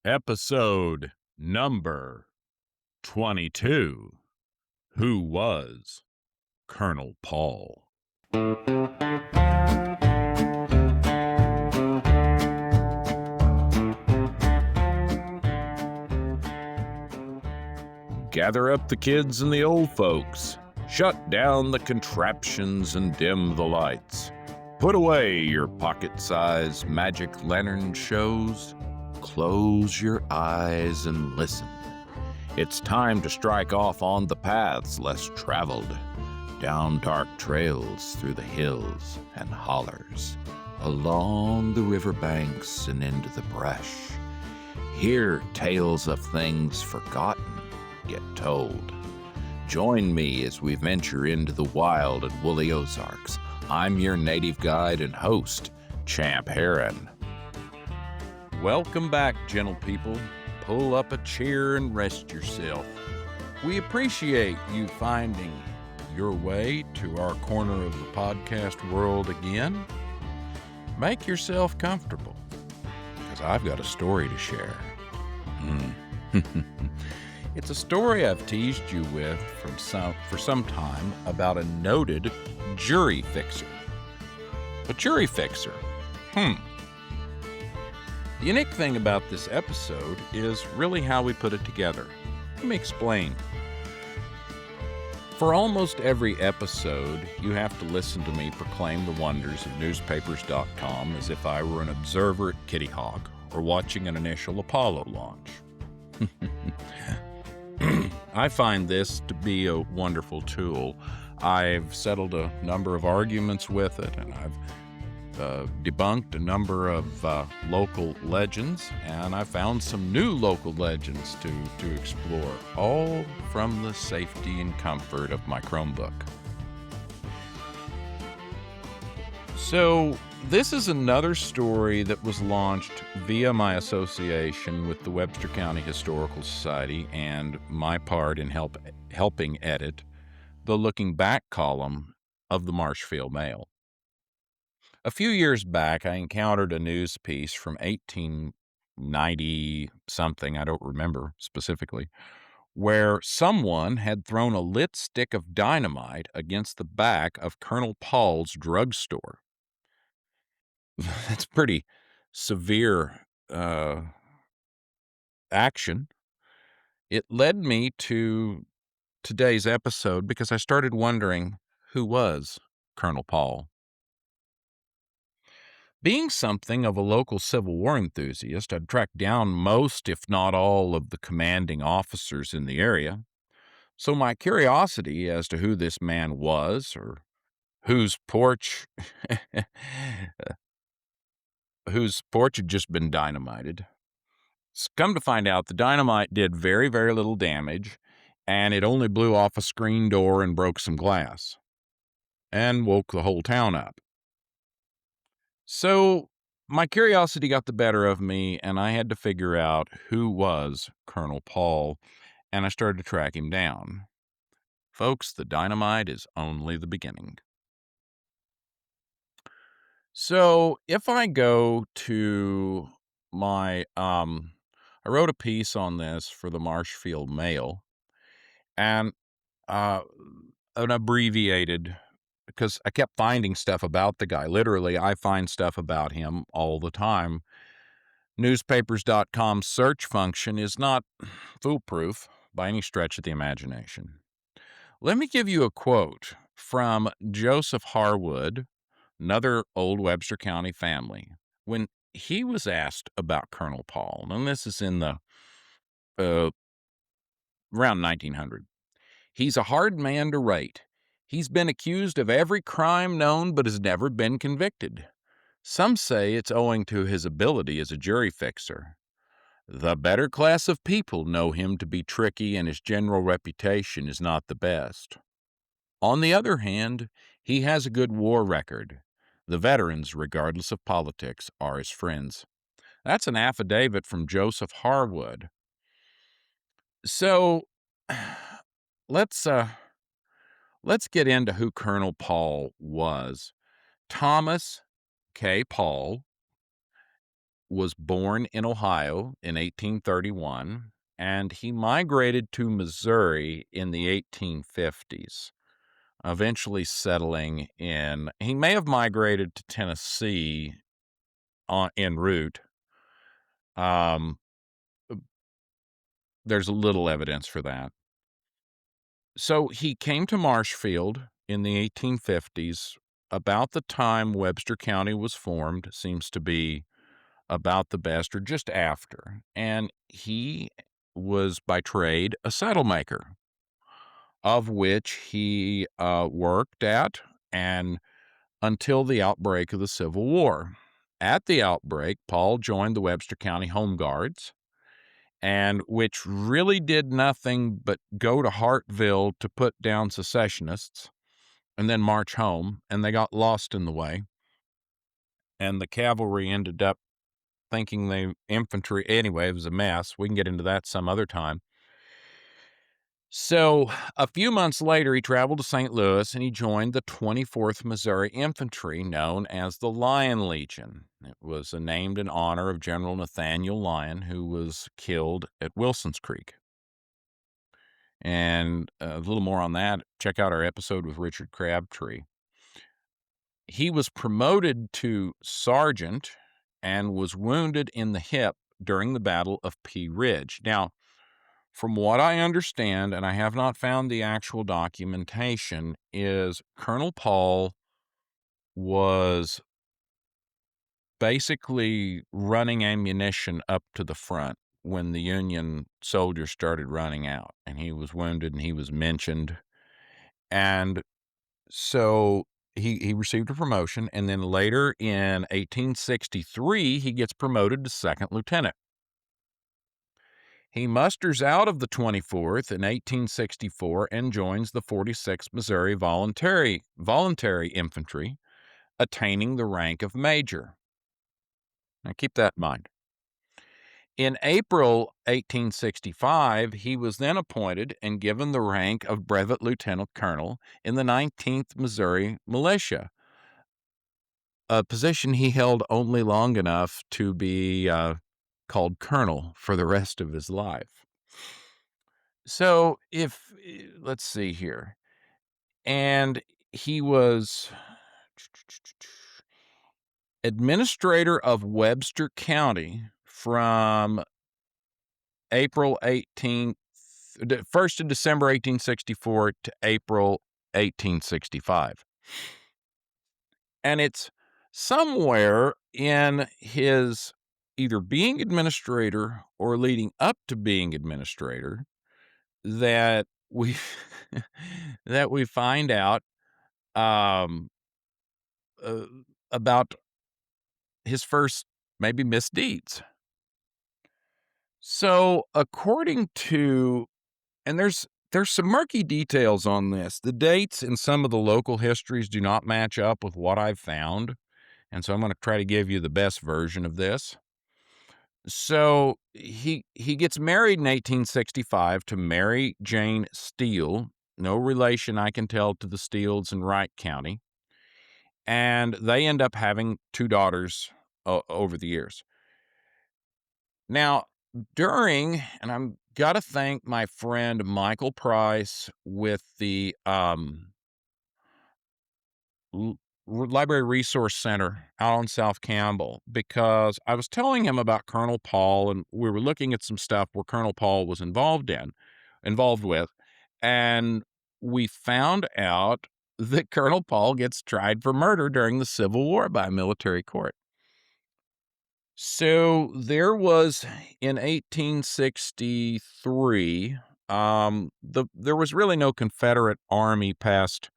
Episode number 22. Who was Colonel Paul? Gather up the kids and the old folks. Shut down the contraptions and dim the lights. Put away your pocket-sized magic lantern shows. Close your eyes and listen. It's time to strike off on the paths less traveled, down dark trails through the hills and hollers, along the riverbanks and into the brush. Hear tales of things forgotten get told. Join me as we venture into the wild and woolly Ozarks. I'm your native guide and host, Champ Heron. Welcome back, gentle people. Pull up a chair and rest yourself. We appreciate you finding your way to our corner of the podcast world again. Make yourself comfortable, because I've got a story to share. It's a story I've teased you with for some time about a noted jury fixer. A jury fixer. The unique thing about this episode is really how we put it together. Let me explain. For almost every episode, you have to listen to me proclaim the wonders of newspapers.com as if I were an observer at Kitty Hawk or watching an initial Apollo launch. I find this to be a wonderful tool. I've settled a number of arguments with it, and I've debunked a number of local legends, and I found some new local legends to explore, all from the safety and comfort of my Chromebook. So this is another story that was launched via my association with the Webster County Historical Society and my part in helping edit the Looking Back column of the Marshfield Mail. A few years back, I encountered a news piece from 1890-something, I don't remember specifically, where someone had thrown a lit stick of dynamite against the back of Colonel Paul's drugstore. That's pretty severe action. It led me to today's episode because I started wondering, who was Colonel Paul? Being something of a local Civil War enthusiast, I'd tracked down most, if not all, of the commanding officers in the area. So my curiosity as to who this man was, or whose porch had just been dynamited. Come to find out, the dynamite did very, very little damage, and it only blew off a screen door and broke some glass, and woke the whole town up. So my curiosity got the better of me, and I had to figure out who was Colonel Paul, and I started to track him down. Folks, the dynamite is only the beginning. So if I go to my, I wrote a piece on this for the Marshfield Mail, and an abbreviated, because I kept finding stuff about the guy. Literally, I find stuff about him all the time. Newspapers.com's search function is not foolproof by any stretch of the imagination. Let me give you a quote from Joseph Harwood, another old Webster County family, when he was asked about Colonel Paul, and this is in the around 1900. He's a hard man to rate. He's been accused of every crime known but has never been convicted. Some say it's owing to his ability as a jury fixer. The better class of people know him to be tricky, and his general reputation is not the best. On the other hand, he has a good war record. The veterans, regardless of politics, are his friends. That's an affidavit from Joseph Harwood. So let's get into who Colonel Paul was. Thomas K. Paul was born in Ohio in 1831, and he migrated to Missouri in the 1850s, eventually settling in. He may have migrated to Tennessee en route. Um, there's a little evidence for that. So he came to Marshfield in the 1850s, about the time Webster County was formed, seems to be about the best or just after. And he was by trade a saddle maker, of which he worked at and until the outbreak of the Civil War. At the outbreak, Paul joined the Webster County Home Guards, and which really did nothing but go to Hartville to put down secessionists and then march home, and they got lost in the way. And the cavalry ended up thinking infantry, anyway, it was a mess. We can get into that some other time. So a few months later, he traveled to St. Louis and he joined the 24th Missouri Infantry, known as the Lion Legion. It was named in honor of General Nathaniel Lyon, who was killed at Wilson's Creek. And a little more on that, check out our episode with Richard Crabtree. He was promoted to sergeant and was wounded in the hip during the Battle of Pea Ridge. Now, from what I understand, and I have not found the actual documentation, is Colonel Paul was basically running ammunition up to the front when the Union soldiers started running out, and he was wounded and he was mentioned. And so he received a promotion, and then later in 1863, he gets promoted to second lieutenant. He musters out of the 24th in 1864 and joins the 46th Missouri Voluntary Infantry, attaining the rank of major. Now keep that in mind. In April 1865, he was then appointed and given the rank of brevet lieutenant colonel in the 19th Missouri Militia, a position he held only long enough to be called colonel for the rest of his life. So let's see here. And he was administrator of Webster County from April 18th, 1st of December 1864 to April 1865. And it's somewhere in his either being administrator or leading up to being administrator that we that we find out um, uh, about his first maybe misdeeds. So, according to, and there's some murky details on this. The dates in some of the local histories do not match up with what I've found, and so I'm going to try to give you the best version of this. So he gets married in 1865 to Mary Jane Steele, no relation I can tell to the Steeles in Wright County, and they end up having two daughters over the years. Now, and I'm got to thank my friend Michael Price with the Library Resource Center out on South Campbell, because I was telling him about Colonel Paul, and we were looking at some stuff where Colonel Paul was involved with, and we found out that Colonel Paul gets tried for murder during the Civil War by a military court. So there was in 1863, there was really no Confederate army past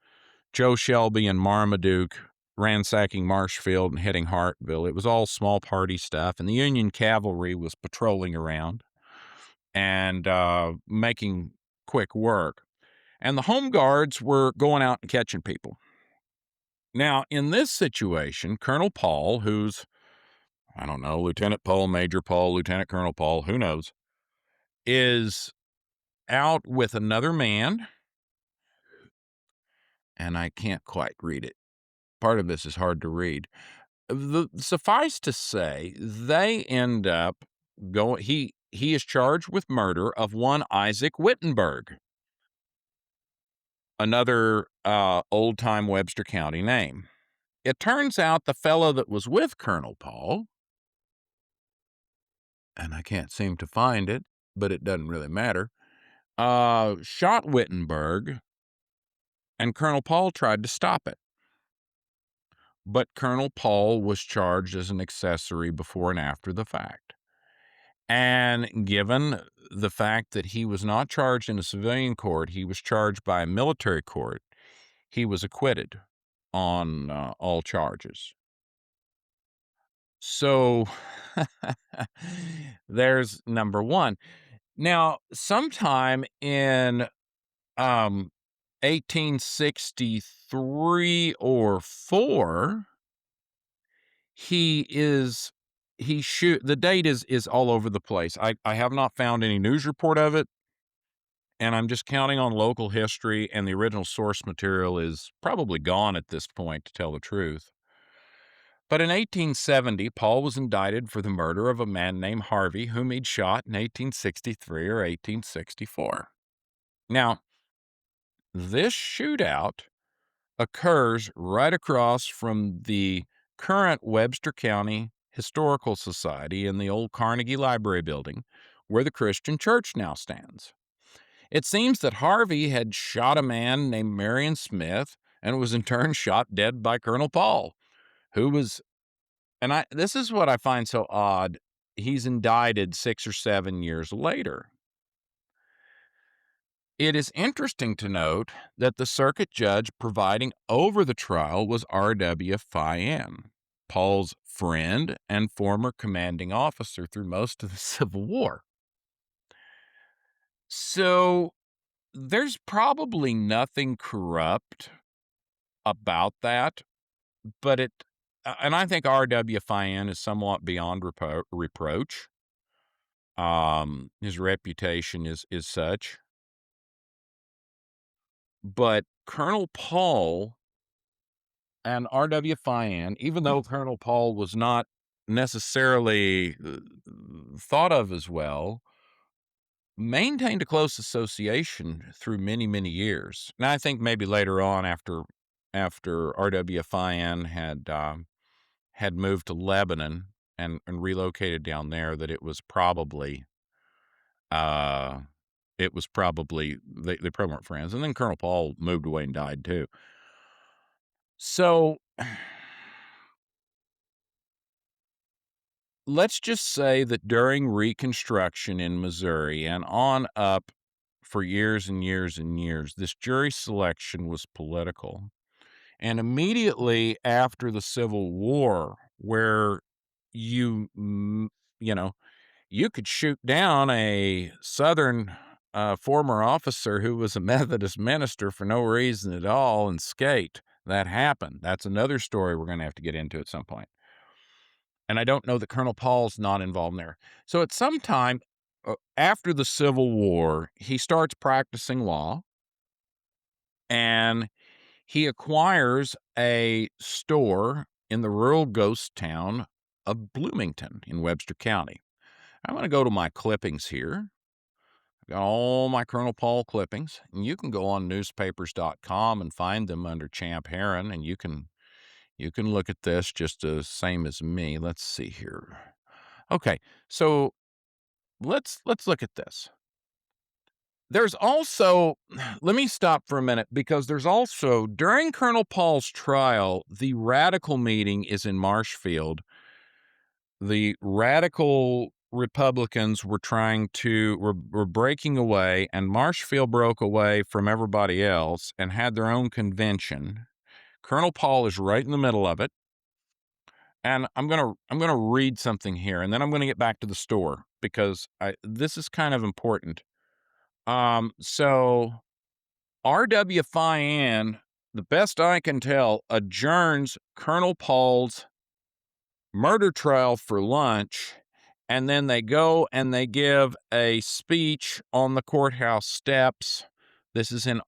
Joe Shelby and Marmaduke ransacking Marshfield and hitting Hartville. It was all small party stuff, and the Union cavalry was patrolling around and making quick work. And the home guards were going out and catching people. Now, in this situation, Colonel Paul, who's, I don't know, Lieutenant Paul, Major Paul, Lieutenant Colonel Paul, who knows, is out with another man, and I can't quite read it. Part of this is hard to read. Suffice to say, they end up going. He is charged with murder of one Isaac Wittenberg, another old time Webster County name. It turns out the fellow that was with Colonel Paul, and I can't seem to find it, but it doesn't really matter, shot Wittenberg, and Colonel Paul tried to stop it. But Colonel Paul was charged as an accessory before and after the fact. And given the fact that he was not charged in a civilian court, he was charged by a military court, he was acquitted on all charges. So there's number one. Now, sometime in 1863 or 4, the date is all over the place. I have not found any news report of it, and I'm just counting on local history, and the original source material is probably gone at this point, to tell the truth. But in 1870, Paul was indicted for the murder of a man named Harvey, whom he'd shot in 1863 or 1864. Now, this shootout occurs right across from the current Webster County Historical Society in the old Carnegie Library building, where the Christian church now stands. It seems that Harvey had shot a man named Marion Smith and was in turn shot dead by Colonel Paul, who was, this is what I find so odd, he's indicted 6 or 7 years later. It is interesting to note that the circuit judge presiding over the trial was R.W. Fyan, Paul's friend and former commanding officer through most of the Civil War. So there's probably nothing corrupt about that, but and I think R.W. Fyan is somewhat beyond reproach. His reputation is such. But Colonel Paul and R.W. Fyan, even though Colonel Paul was not necessarily thought of as well, maintained a close association through many, many years. Now, I think maybe later on, after R.W. Fyan had moved to Lebanon and relocated down there, that it was probably they probably weren't friends. And then Colonel Paul moved away and died too. So let's just say that during Reconstruction in Missouri and on up for years and years and years, this jury selection was political. And immediately after the Civil War, where you know, you could shoot down a Southern former officer who was a Methodist minister for no reason at all and skate. That happened. That's another story we're going to have to get into at some point. And I don't know that Colonel Paul's not involved in there. So at some time after the Civil War, he starts practicing law, and he acquires a store in the rural ghost town of Bloomington in Webster County. I'm going to go to my clippings here. I've got all my Colonel Paul clippings, and you can go on newspapers.com and find them under Champ Heron, and you can look at this just the same as me. Let's see here. Okay, so let's look at this. There's also, let me stop for a minute, because there's also, during Colonel Paul's trial, the radical meeting is in Marshfield. The radical Republicans were were breaking away, and Marshfield broke away from everybody else and had their own convention. Colonel Paul is right in the middle of it. And I'm gonna read something here, and then I'm gonna get back to the store, because this is kind of important. So R.W. Fyan, the best I can tell, adjourns Colonel Paul's murder trial for lunch, and then they go and they give a speech on the courthouse steps. This is in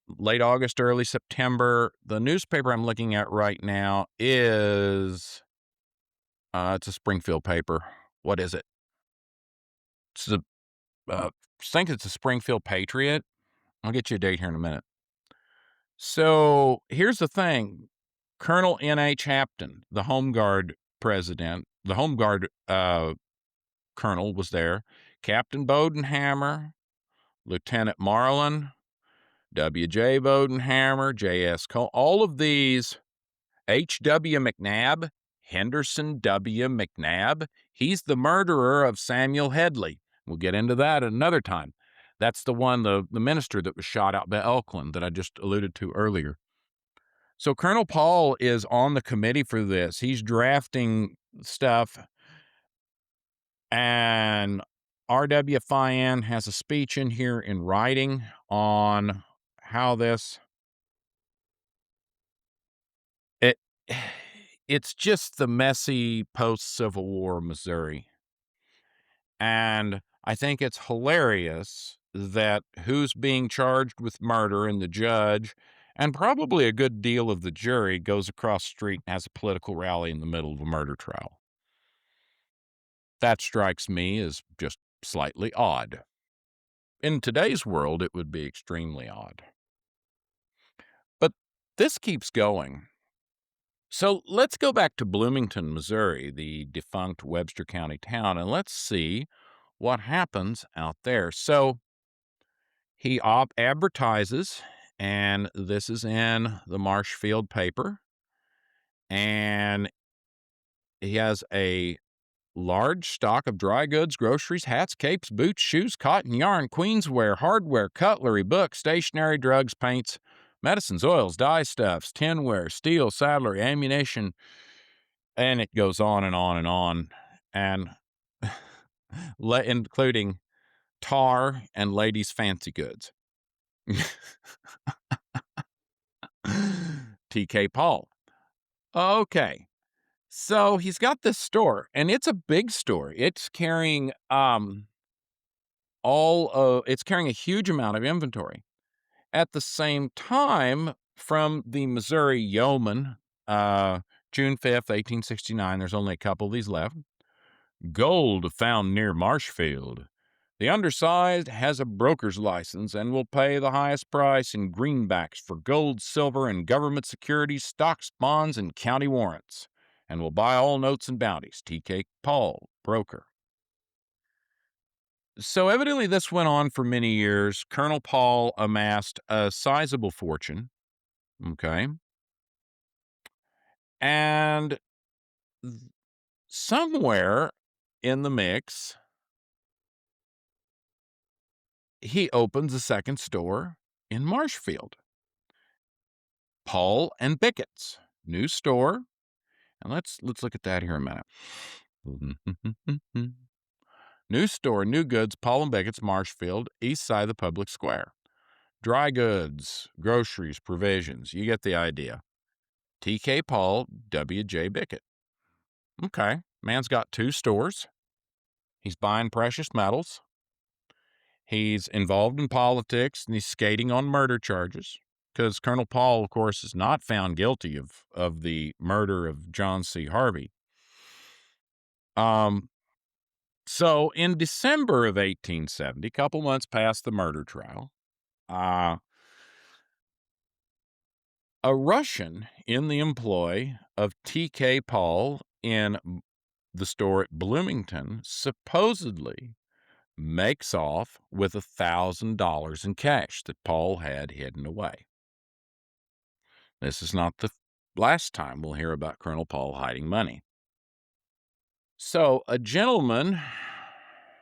late August, early September. The newspaper I'm looking at right now is It's a Springfield paper. What is it? It's the I think it's a Springfield Patriot. I'll get you a date here in a minute. So here's the thing. Colonel N.H. Hampton, the Home Guard president, the Home Guard colonel was there. Captain Bodenhammer, Lieutenant Marlin, W.J. Bodenhammer, J.S. Cole, all of these, H.W. McNabb, Henderson W. McNabb, he's the murderer of Samuel Headley. We'll get into that at another time. That's the one, the minister that was shot out by Elkland that I just alluded to earlier. So Colonel Paul is on the committee for this. He's drafting stuff, and R.W. Fian has a speech in here in writing on how it it's just the messy post-Civil War Missouri. And I think it's hilarious that who's being charged with murder and the judge and probably a good deal of the jury goes across the street and has a political rally in the middle of a murder trial. That strikes me as just slightly odd. In today's world, it would be extremely odd. But this keeps going. So let's go back to Bloomington, Missouri, the defunct Webster County town, and let's see what happens out there. So he advertises, and this is in the Marshfield paper, and he has a large stock of dry goods, groceries, hats, capes, boots, shoes, cotton, yarn, queensware, hardware, cutlery, books, stationery, drugs, paints, medicines, oils, dye stuffs, tinware, steel, saddlery, ammunition, and it goes on and on and on, and including tar and ladies' fancy goods. T.K. Paul. Okay. So he's got this store, and it's a big store. It's carrying it's carrying a huge amount of inventory. At the same time, from the Missouri Yeoman, June 5th, 1869, there's only a couple of these left. Gold found near Marshfield. The undersized has a broker's license and will pay the highest price in greenbacks for gold, silver, and government securities, stocks, bonds, and county warrants, and will buy all notes and bounties. T.K. Paul, broker. So evidently this went on for many years. Colonel Paul amassed a sizable fortune, okay? And somewhere in the mix, he opens a second store in Marshfield. Paul and Bickett's new store. And let's look at that here a minute. New store, new goods, Paul and Bickett's, Marshfield, east side of the public square. Dry goods, groceries, provisions. You get the idea. T.K. Paul, W.J. Bickett. Okay, man's got two stores. He's buying precious metals. He's involved in politics, and he's skating on murder charges. Because Colonel Paul, of course, is not found guilty of the murder of John C. Harvey. So in December of 1870, a couple months past the murder trial, a Russian in the employ of T.K. Paul in the store at Bloomington supposedly makes off with $1,000 in cash that Paul had hidden away. This is not the last time we'll hear about Colonel Paul hiding money. So a gentleman,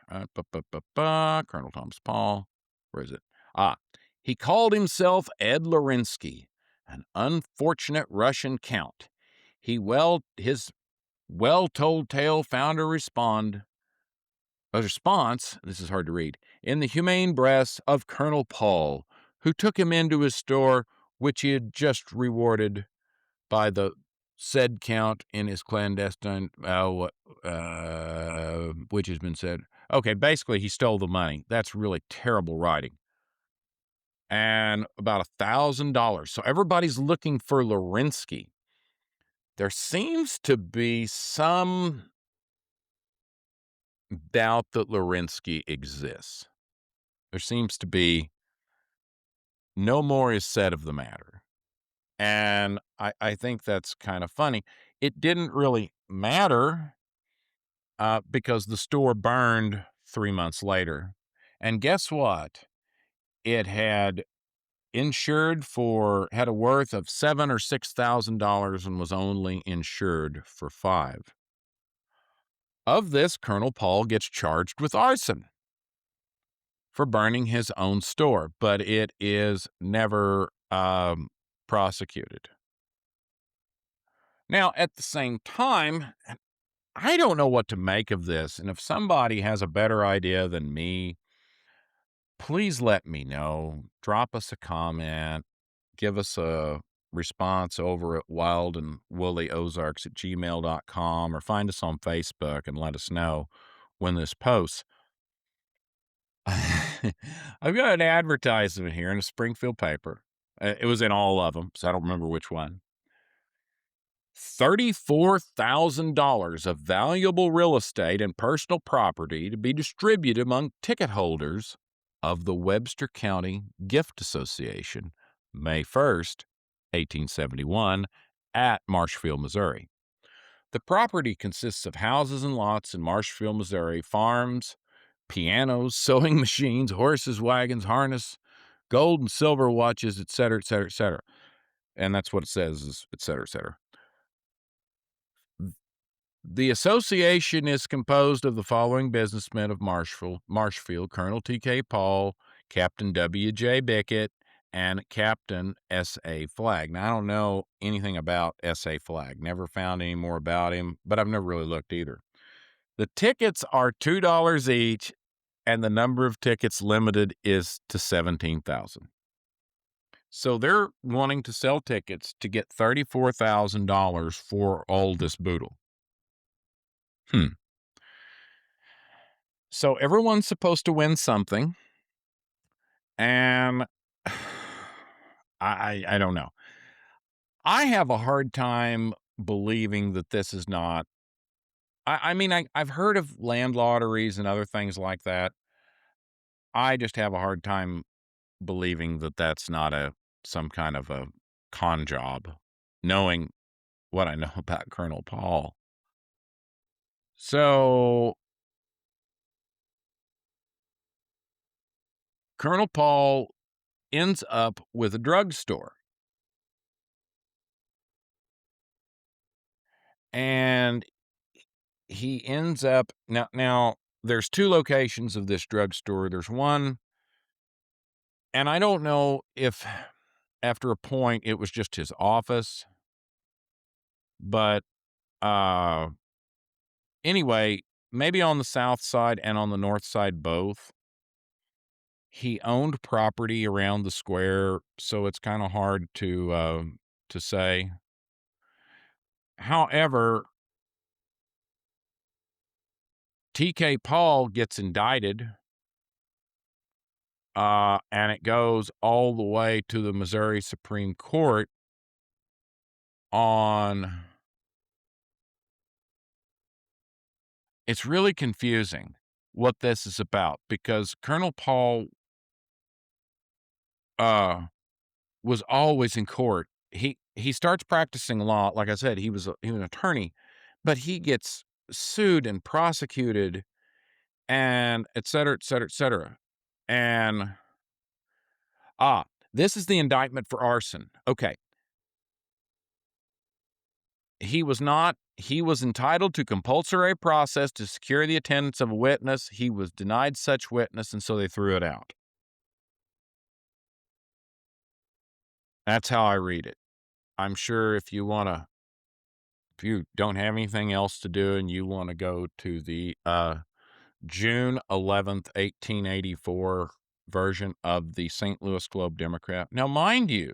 Colonel Thomas Paul, where is it? He called himself Ed Lorinsky, an unfortunate Russian count. His well-told tale found a response, this is hard to read, in the humane breast of Colonel Paul, who took him into his store, which he had just rewarded by the said count in his clandestine, which has been said. Okay, basically he stole the money. That's really terrible writing. And about $1,000. So everybody's looking for Lorinsky. there seems to be some doubt that Lewinsky exists. There seems to be no more is said of the matter. And I think that's kind of funny. It didn't really matter because the store burned 3 months later. And guess what? It had had a worth of $7,000 or $6,000 and was only insured for 5. Of this, Colonel Paul gets charged with arson for burning his own store, but it is never prosecuted. Now, at the same time, I don't know what to make of this. And if somebody has a better idea than me, please let me know. Drop us a comment. Give us a response over at wildandwoollyozarks@gmail.com or find us on Facebook and let us know when this posts. I've got an advertisement here in a Springfield paper. It was in all of them, so I don't remember which one. $34,000 of valuable real estate and personal property to be distributed among ticket holders of the Webster County Gift Association, May 1st, 1871, at Marshfield, Missouri. The property consists of houses and lots in Marshfield, Missouri, farms, pianos, sewing machines, horses, wagons, harness, gold and silver watches, etc., etc., etc. And that's what it says, is etc., etc. The association is composed of the following businessmen of Marshfield: Colonel T.K. Paul, Captain W.J. Bickett, and Captain S.A. Flagg. Now, I don't know anything about S.A. Flagg. Never found any more about him, but I've never really looked either. The tickets are $2 each, and the number of tickets limited is to 17,000. So they're wanting to sell tickets to get $34,000 for all this boodle. So everyone's supposed to win something, and I don't know. I have a hard time believing that this is not. I mean, I've heard of land lotteries and other things like that. I just have a hard time believing that that's not some kind of a con job, knowing what I know about Colonel Paul. So Colonel Paul ends up with a drugstore. And he ends up now there's 2 locations of this drugstore. There's one, and I don't know if after a point it was just his office, but uh anyway, maybe on the south side and on the north side both. He owned property around the square, so it's kind of hard to say. However, TK Paul gets indicted, and it goes all the way to the Missouri Supreme Court on. It's really confusing what this is about because Colonel Paul was always in court. He starts practicing law. Like I said, he was an attorney, but he gets sued and prosecuted and et cetera, et cetera, et cetera. And this is the indictment for arson. Okay. He was entitled to compulsory process to secure the attendance of a witness. He was denied such witness, and so they threw it out. That's how I read it. I'm sure if you don't have anything else to do and you want to go to the June 11th, 1884 version of the St. Louis Globe Democrat. Now, mind you,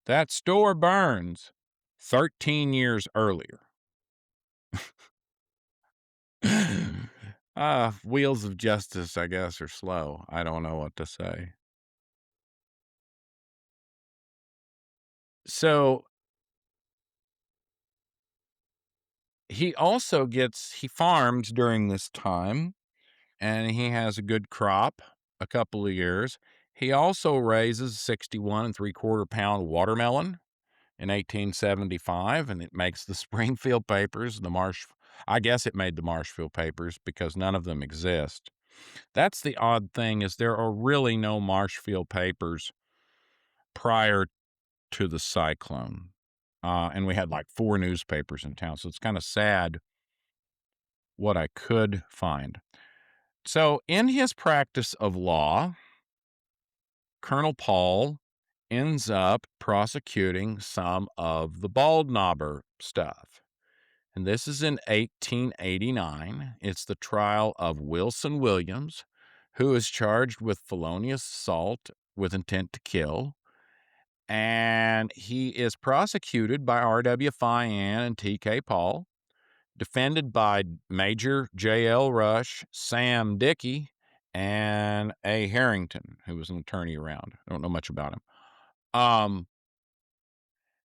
that store burns 13 years earlier. Wheels of justice, I guess, are slow. I don't know what to say. So he also he farms during this time, and he has a good crop a couple of years. He also raises 61 3/4 pound watermelon in 1875, and it makes the Springfield papers, I guess it made the Marshfield papers because none of them exist. That's the odd thing, is there are really no Marshfield papers prior to the cyclone. And we had like 4 newspapers in town, so it's kind of sad what I could find. So in his practice of law, Colonel Paul ends up prosecuting some of the bald knobber stuff. And this is in 1889. It's the trial of Wilson Williams, who is charged with felonious assault with intent to kill. And he is prosecuted by R.W. Fian and T.K. Paul, defended by Major J.L. Rush, Sam Dickey, and A. Harrington, who was an attorney around. I don't know much about him.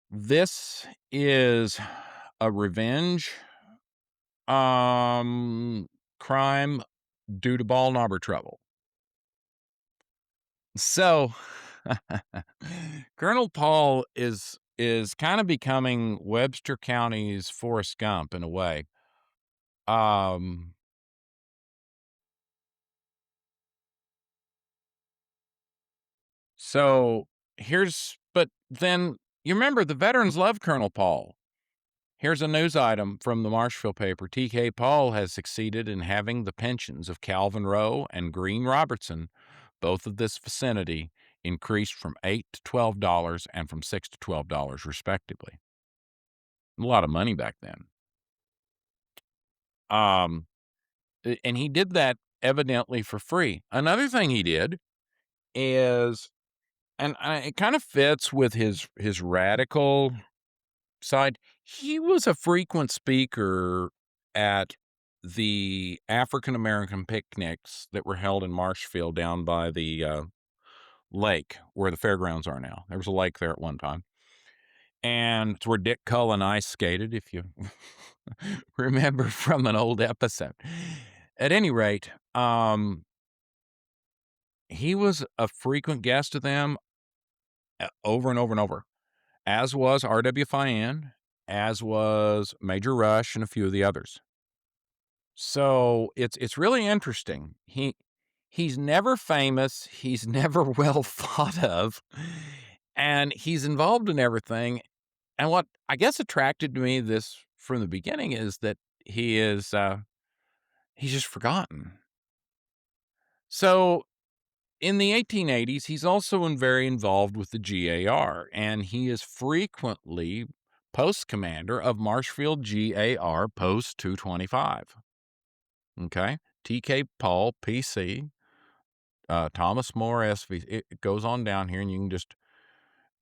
This is a revenge crime due to ball knobber trouble. So Colonel Paul is kind of becoming Webster County's Forrest Gump in a way. So but then you remember the veterans love Colonel Paul. Here's a news item from the Marshfield paper. T.K. Paul has succeeded in having the pensions of Calvin Rowe and Green Robertson, both of this vicinity, increased from $8 to $12 and from $6 to $12 respectively. A lot of money back then. And he did that evidently for free. Another thing he did is, and it kind of fits with his radical side, he was a frequent speaker at the African American picnics that were held in Marshfield down by the lake where the fairgrounds are now. There was a lake there at one time. And it's where Dick Cullen ice skated, if you remember from an old episode. At any rate, he was a frequent guest of them over and over and over, as was R.W. Fian, as was Major Rush and a few of the others. So it's really interesting. He's never famous. He's never well thought of, and he's involved in everything. And what I guess attracted me this from the beginning is that he's just forgotten. So in the 1880s, he's also very involved with the GAR, and he is frequently post commander of Marshfield GAR Post 225. Okay, T.K. Paul, PC, Thomas Moore, SV. It goes on down here, and you can just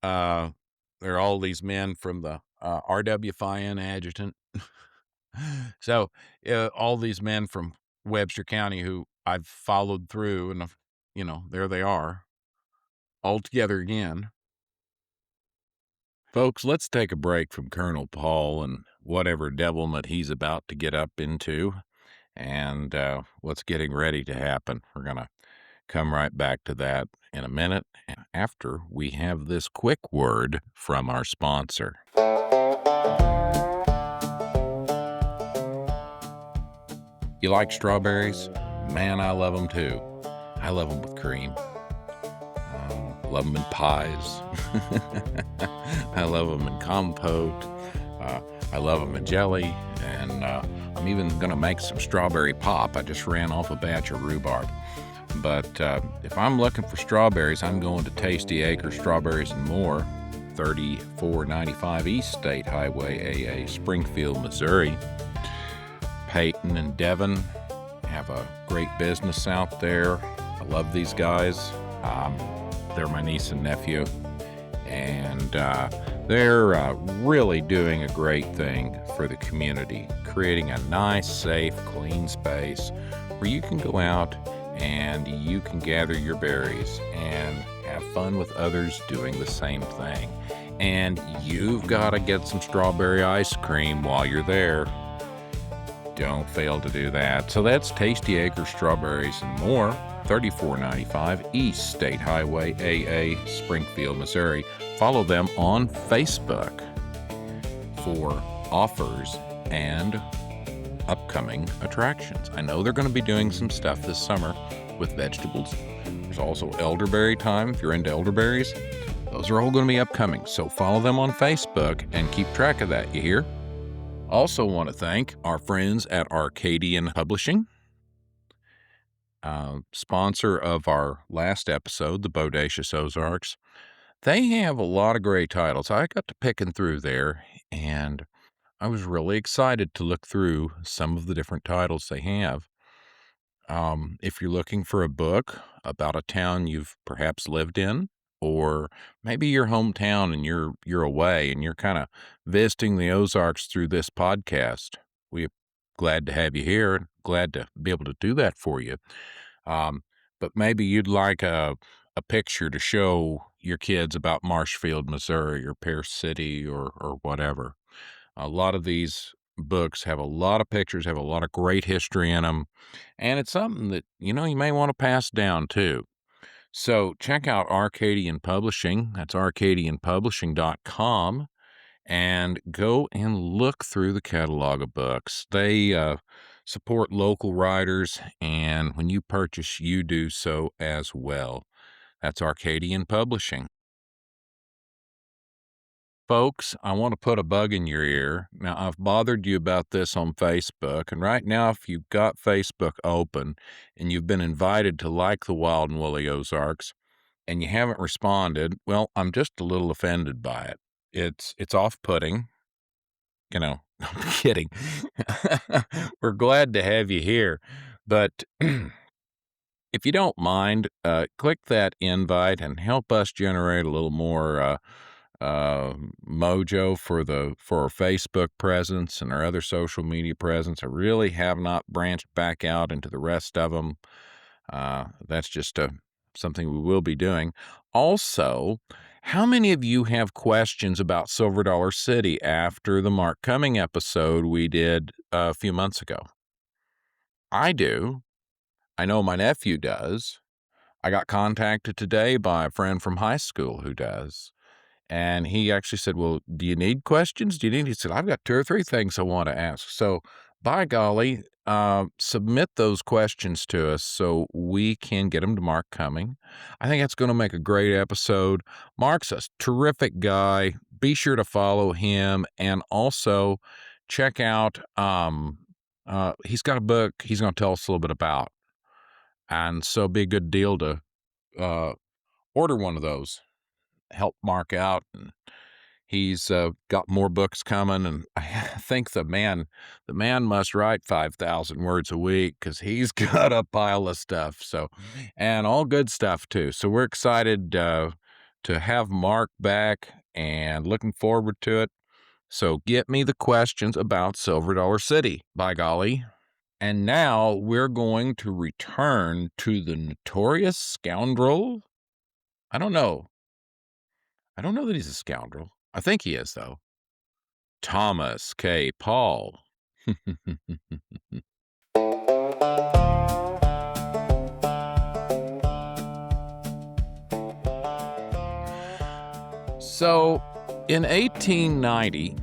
there are all these men from the R.W. Fian adjutant. So all these men from Webster County who I've followed through, and there they are, all together again. Folks, let's take a break from Colonel Paul and whatever devilment he's about to get up into, and what's getting ready to happen. We're going to come right back to that in a minute after we have this quick word from our sponsor. You like strawberries? Man, I love them too. I love them with cream. Love them in pies. I love them in compote. I love them in jelly. And I'm even going to make some strawberry pop. I just ran off a batch of rhubarb. But if I'm looking for strawberries, I'm going to Tasty Acre Strawberries and More, 3495 East State Highway AA, Springfield, Missouri. Peyton and Devin have a great business out there. I love these guys. They're my niece and nephew, and they're really doing a great thing for the community, creating a nice, safe, clean space where you can go out and you can gather your berries and have fun with others doing the same thing. And you've got to get some strawberry ice cream while you're there. Don't fail to do that. So that's Tasty Acres Strawberries and More, $34.95 East State Highway, AA, Springfield, Missouri. Follow them on Facebook for offers and upcoming attractions. I know they're going to be doing some stuff this summer with vegetables. There's also elderberry time if you're into elderberries. Those are all going to be upcoming, so follow them on Facebook and keep track of that, you hear? Also want to thank our friends at Arcadian Publishing, sponsor of our last episode, The Bodacious Ozarks. They have a lot of great titles. I got to picking through there, and I was really excited to look through some of the different titles they have. If you're looking for a book about a town you've perhaps lived in, or maybe your hometown and you're away and you're kind of visiting the Ozarks through this podcast, we're glad to have you here and glad to be able to do that for you. But maybe you'd like a picture to show your kids about Marshfield, Missouri, or Pear City, or whatever. A lot of these books have a lot of pictures, have a lot of great history in them, and it's something that, you may want to pass down too. So check out Arcadian Publishing. That's arcadianpublishing.com, and go and look through the catalog of books. They support local writers, and when you purchase, you do so as well. That's Arcadian Publishing. Folks, I want to put a bug in your ear. Now, I've bothered you about this on Facebook, and right now, if you've got Facebook open and you've been invited to like the Wild and Woolly Ozarks and you haven't responded, well, I'm just a little offended by it. It's off-putting. I'm kidding. We're glad to have you here, but if you don't mind, click that invite and help us generate a little more mojo for our Facebook presence and our other social media presence. I really have not branched back out into the rest of them. That's just something we will be doing. Also, how many of you have questions about Silver Dollar City after the Mark Cumming episode we did a few months ago? I do. I know my nephew does. I got contacted today by a friend from high school who does. And he actually said, well, do you need questions? He said, I've got 2 or 3 things I want to ask. So by golly, submit those questions to us so we can get them to Mark Cumming. I think that's going to make a great episode. Mark's a terrific guy. Be sure to follow him, and also check out, he's got a book he's going to tell us a little bit about. And so it'd be a good deal to order one of those. Help Mark out, and he's got more books coming, and I think the man must write 5,000 words a week because he's got a pile of stuff. So, and all good stuff too. So we're excited to have Mark back and looking forward to it. So get me the questions about Silver Dollar City, by golly. And now we're going to return to the notorious scoundrel. I don't know that he's a scoundrel. I think he is, though. Thomas K. Paul. So, in 1890,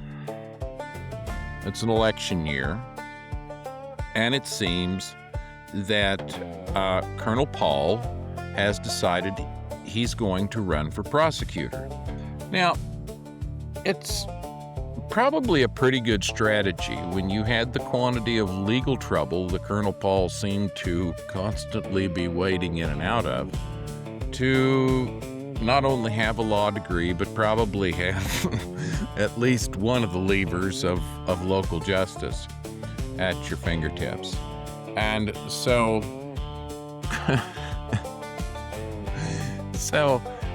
it's an election year, and it seems that Colonel Paul has decided he's going to run for prosecutor. Now, it's probably a pretty good strategy when you had the quantity of legal trouble that Colonel Paul seemed to constantly be wading in and out of, to not only have a law degree, but probably have at least one of the levers of local justice at your fingertips. And so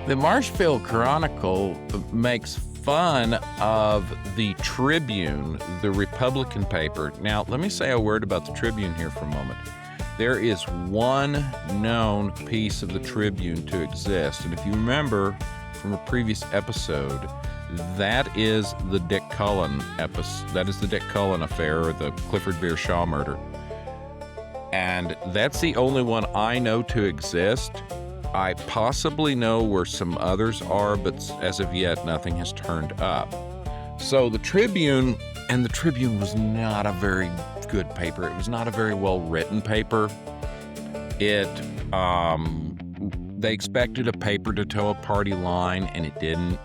the Marshfield Chronicle makes fun of the Tribune, the Republican paper. Now, let me say a word about the Tribune here for a moment. There is one known piece of the Tribune to exist, and if you remember from a previous episode, That is the Dick Cullen episode. That is the Dick Cullen affair, or the Clifford Beer Shaw murder. And that's the only one I know to exist. I possibly know where some others are, but as of yet, nothing has turned up. So the Tribune, and the Tribune was not a very good paper. It was not a very well-written paper. They expected a paper to toe a party line, and it didn't.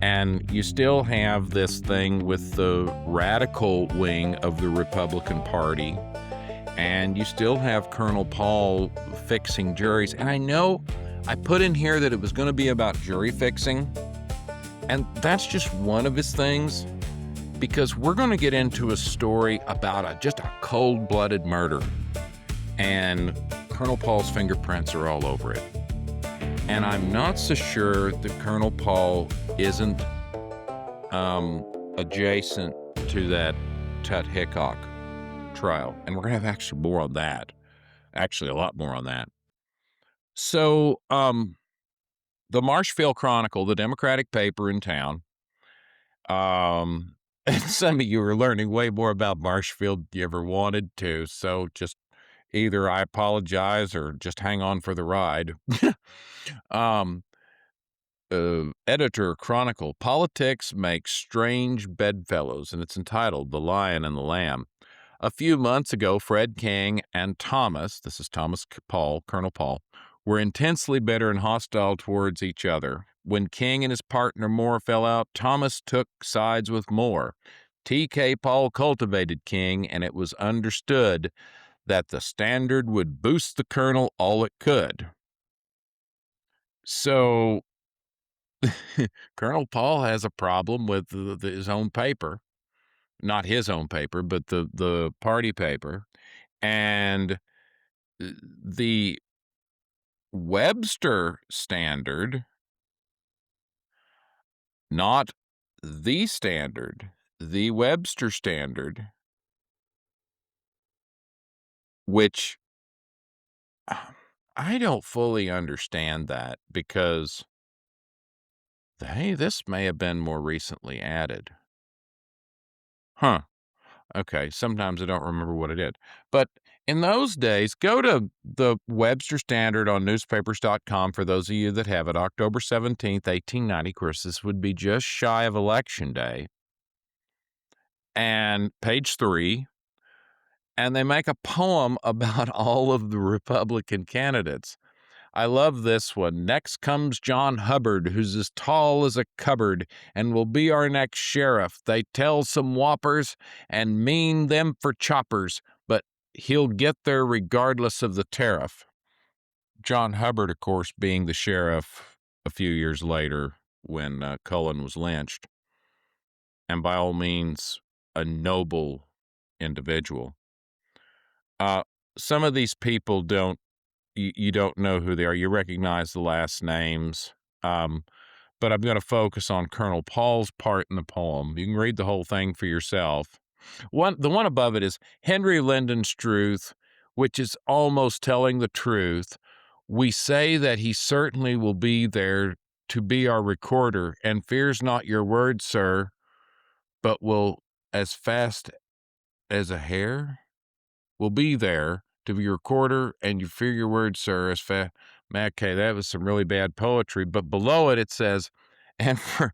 And you still have this thing with the radical wing of the Republican Party, and you still have Colonel Paul fixing juries. And I know I put in here that it was going to be about jury fixing, and that's just one of his things, because we're going to get into a story about just a cold-blooded murder, and Colonel Paul's fingerprints are all over it. And I'm not so sure that Colonel Paul isn't adjacent to that Tut Hickok trial. And we're going to have actually more on that. Actually, a lot more on that. So, the Marshfield Chronicle, the Democratic paper in town, and some of you are learning way more about Marshfield than you ever wanted to. So just either I apologize or just hang on for the ride. Editor Chronicle, politics makes strange bedfellows, and it's entitled The Lion and the Lamb. A few months ago, Fred King and Thomas, this is Thomas Paul, Colonel Paul, were intensely bitter and hostile towards each other. When King and his partner Moore fell out, Thomas took sides with Moore. T.K. Paul cultivated King, and it was understood that the Standard would boost the Colonel all it could. So Colonel Paul has a problem with his own paper, not his own paper, but the party paper, and the Webster Standard, not the Standard, the Webster Standard, which I don't fully understand that, because hey, this may have been more recently added. Huh. Okay, sometimes I don't remember what it is. But in those days, go to the Webster Standard on newspapers.com for those of you that have it. October 17th, 1890. Of course, this would be just shy of Election Day. And page 3, and they make a poem about all of the Republican candidates. I love this one. Next comes John Hubbard, who's as tall as a cupboard and will be our next sheriff. They tell some whoppers and mean them for choppers, but he'll get there regardless of the tariff. John Hubbard, of course, being the sheriff a few years later when Cullen was lynched, and by all means, a noble individual. Some of these people you don't know who they are. You recognize the last names. But I'm going to focus on Colonel Paul's part in the poem. You can read the whole thing for yourself. The one above it is Henry Lyndon Struth, which is almost telling the truth. We say that he certainly will be there to be our recorder, and fears not your word, sir, but will as fast as a hare will be there to be your recorder, and you fear your word, sir, as fast. Okay, that was some really bad poetry. But below it, it says, and for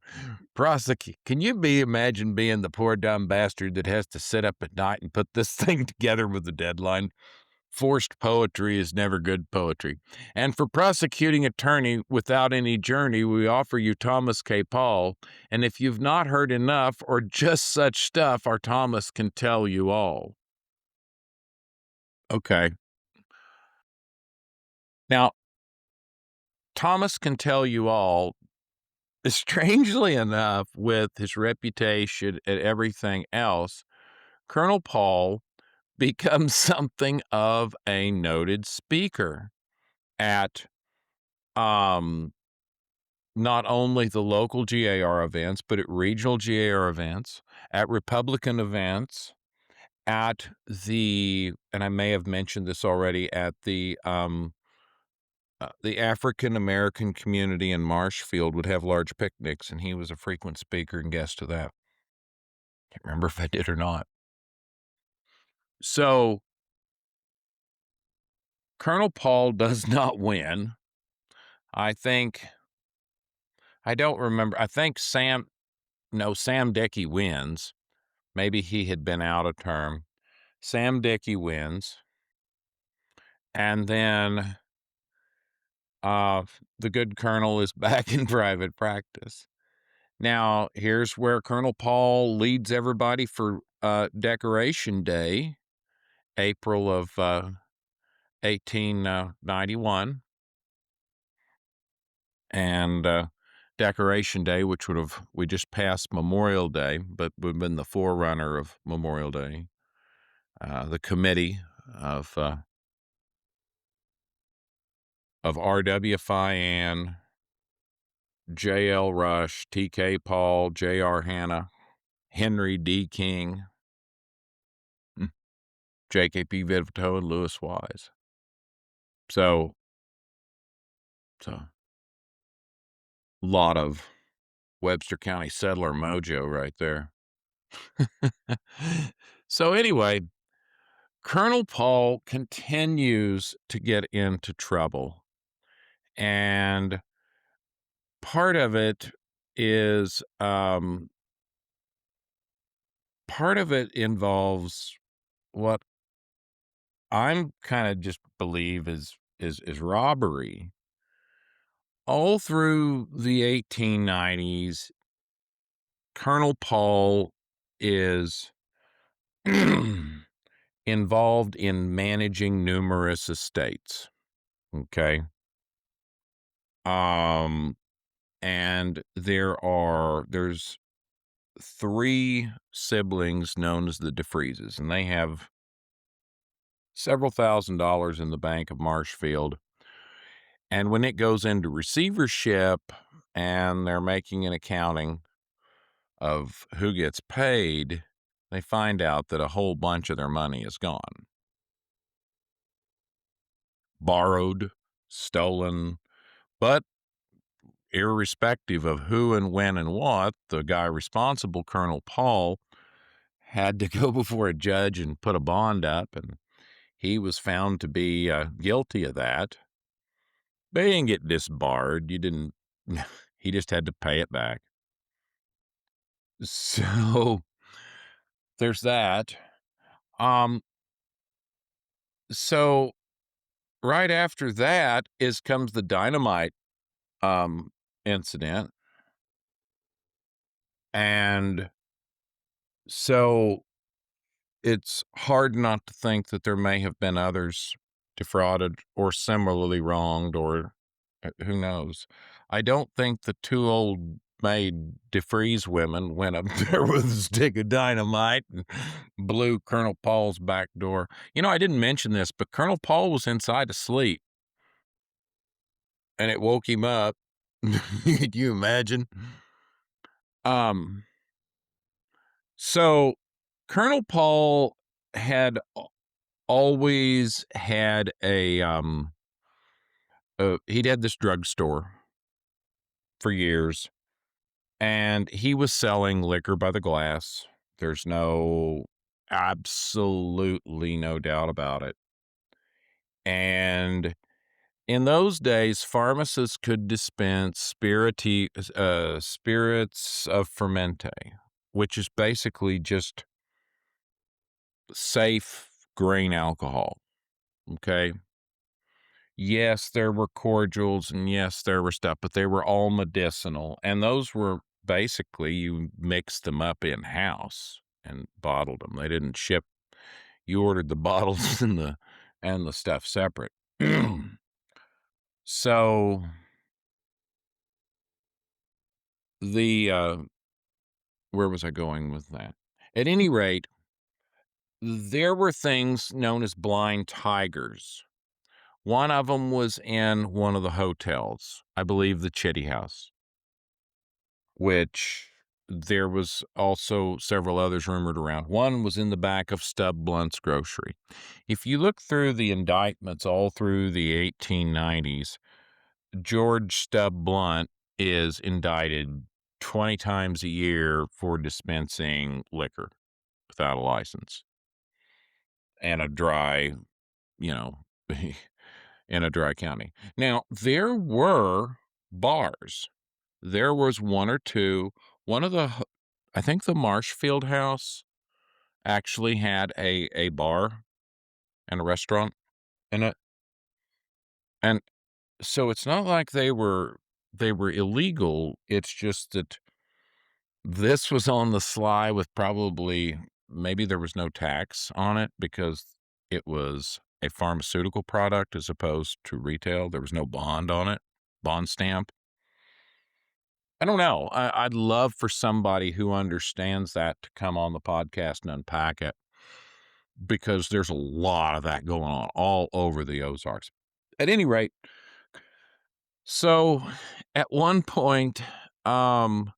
prosecute, can you imagine being the poor dumb bastard that has to sit up at night and put this thing together with the deadline? Forced poetry is never good poetry. And for prosecuting attorney without any journey, we offer you Thomas K. Paul. And if you've not heard enough or just such stuff, our Thomas can tell you all. Okay. Now, Thomas can tell you all, strangely enough, with his reputation and everything else, Colonel Paul becomes something of a noted speaker at not only the local GAR events, but at regional GAR events, at Republican events, at and I may have mentioned this already, at the the African American community in Marshfield would have large picnics, and he was a frequent speaker and guest to that. Can't remember if I did or not. So Colonel Paul does not win. I think I don't remember. I think Sam Dickey wins. Maybe he had been out of term. Sam Dickey wins. And then the good colonel is back in private practice. Now, here's where Colonel Paul leads everybody for Decoration Day, April of 1891. And Decoration Day, which we just passed Memorial Day, but would have been the forerunner of Memorial Day. The committee of R.W. Fian, J.L. Rush, T.K. Paul, J.R. Hanna, Henry D. King, J.K.P. Vivito, and Lewis Wise. So a lot of Webster County settler mojo right there. So anyway, Colonel Paul continues to get into trouble. And part of it involves what I'm kind of just believe is robbery. All through the 1890s, Colonel Paul is involved in managing numerous estates. Okay. And there's 3 siblings known as the DeFreezes, and they have several $1,000s in the bank of Marshfield. And when it goes into receivership and they're making an accounting of who gets paid, they find out that a whole bunch of their money is gone. Borrowed, stolen, but irrespective of who and when and what, the guy responsible, Colonel Paul, had to go before a judge and put a bond up, and he was found to be guilty of that. They didn't get disbarred. He just had to pay it back. So there's that. So right after that comes the dynamite incident. And so it's hard not to think that there may have been others defrauded or similarly wronged, or who knows. I don't think the 2 old maid DeFreeze women went up there with a stick of dynamite and blew Colonel Paul's back door. I didn't mention this, but Colonel Paul was inside asleep, and it woke him up. Could you imagine? So Colonel Paul had always had he'd had this drugstore for years, and he was selling liquor by the glass. There's absolutely no doubt about it. And in those days, pharmacists could dispense spirits of fermente, which is basically just safe grain alcohol. Okay. Yes, there were cordials, and yes, there were stuff, but they were all medicinal. And those were basically, you mixed them up in-house and bottled them. They didn't ship. You ordered the bottles and the stuff separate. So where was I going with that? At any rate, there were things known as blind tigers. One of them was in one of the hotels, I believe the Chitty House, which there was also several others rumored around. One was in the back of Stub Blunt's grocery. If you look through the indictments all through the 1890s, George Stubb Blunt is indicted 20 times a year for dispensing liquor without a license and a dry, you know, in a dry county. Now, there were bars. There was one or two. One of I think the Marshfield House actually had a bar and a restaurant in it. And so it's not like they were illegal. It's just that this was on the sly with probably maybe there was no tax on it because it was a pharmaceutical product as opposed to retail. There was no bond on it, bond stamp. I don't know. I'd love for somebody who understands that to come on the podcast and unpack it because there's a lot of that going on all over the Ozarks. At any rate, so at one point, federal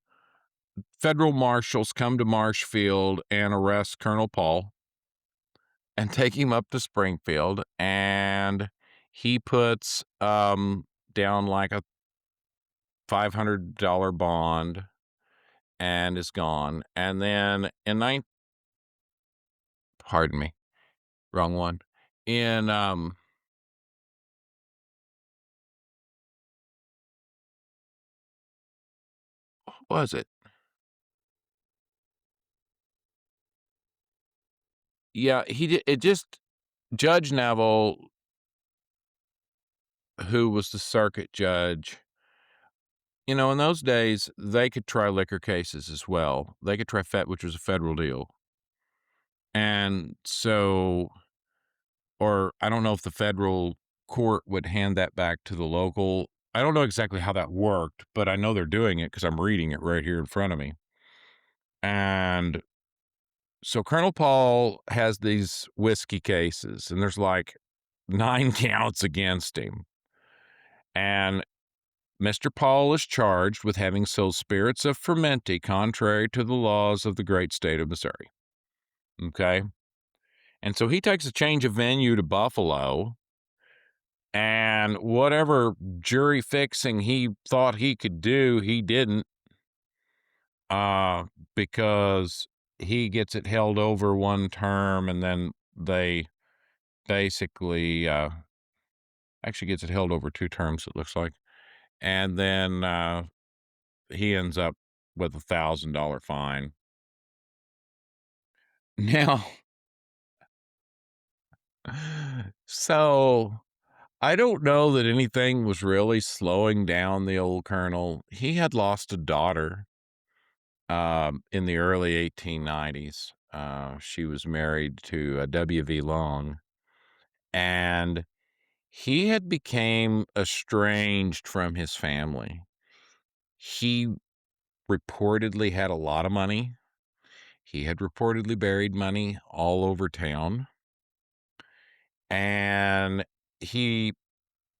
marshals come to Marshfield and arrest Colonel Paul and take him up to Springfield, and he puts down like a $500 bond and is gone. And then pardon me, wrong one. In what was it? Yeah, he did it just Judge Neville, who was the circuit judge, in those days, they could try liquor cases as well. They could try which was a federal deal. And so, or I don't know if the federal court would hand that back to the local. I don't know exactly how that worked, but I know they're doing it because I'm reading it right here in front of me. And so Colonel Paul has these whiskey cases, and there's like 9 counts against him. And Mr. Paul is charged with having sold spirits of fermenty contrary to the laws of the great state of Missouri. Okay. And so he takes a change of venue to Buffalo, and whatever jury fixing he thought he could do, he didn't, because he gets it held over one term, and then they basically, actually gets it held over 2 terms, it looks like. And then, he ends up with a $1,000 fine. Now, so I don't know that anything was really slowing down the old colonel. He had lost a daughter in the early 1890s. She was married to W.V. Long, and he had became estranged from his family. He reportedly had a lot of money. He had reportedly buried money all over town, and he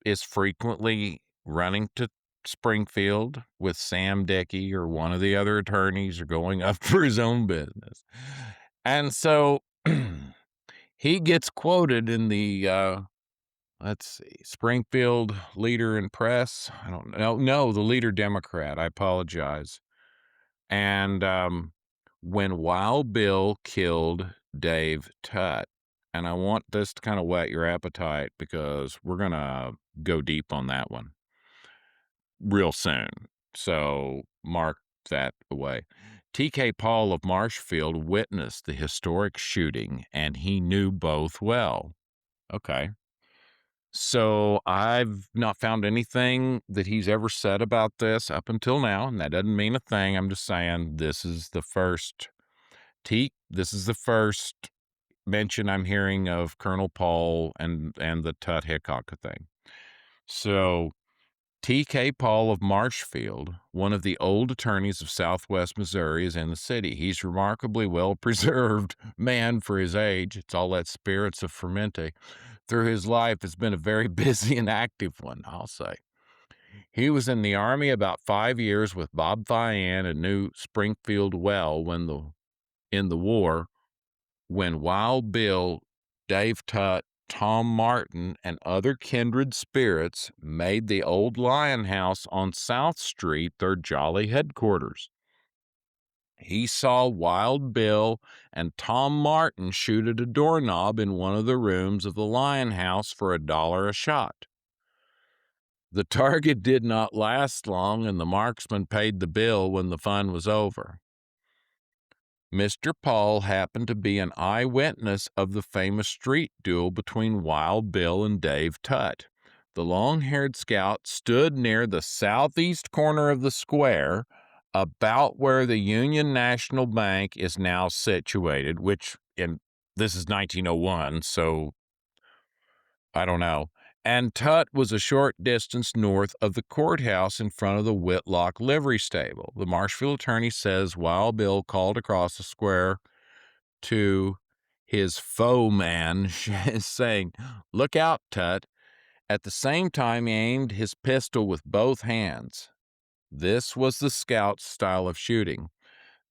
is frequently running to Springfield with Sam Dickey or one of the other attorneys or going up for his own business. And so he gets quoted in the, let's see, Springfield Leader and Press. I don't know. No, the Leader Democrat. I apologize. And when Wild Bill killed Dave Tutt, and I want this to kind of whet your appetite because we're going to go deep on that one real soon. So mark that away. T.K. Paul of Marshfield witnessed the historic shooting, and he knew both well. Okay. So I've not found anything that he's ever said about this up until now, and that doesn't mean a thing. I'm just saying this is the first mention I'm hearing of Colonel Paul and the Tut Hickok thing. So T.K. Paul of Marshfield, one of the old attorneys of Southwest Missouri, is in the city. He's remarkably well-preserved man for his age. It's all that spirits of fermenty. Through his life, it's been a very busy and active one, I'll say. He was in the Army about 5 years with Bob Fian and knew Springfield well in the war when Wild Bill, Dave Tutt, Tom Martin, and other kindred spirits made the old Lion House on South Street their jolly headquarters. He saw Wild Bill and Tom Martin shoot at a doorknob in one of the rooms of the Lion House for $1 a shot. The target did not last long, and the marksman paid the bill when the fun was over. Mr. Paul happened to be an eyewitness of the famous street duel between Wild Bill and Dave Tutt. The long-haired scout stood near the southeast corner of the square, about where the Union National Bank is now situated, this is 1901, so I don't know. And Tutt was a short distance north of the courthouse in front of the Whitlock livery stable. The Marshfield attorney says Wild Bill called across the square to his foeman, saying, "Look out, Tutt." At the same time, he aimed his pistol with both hands. This was the scout's style of shooting.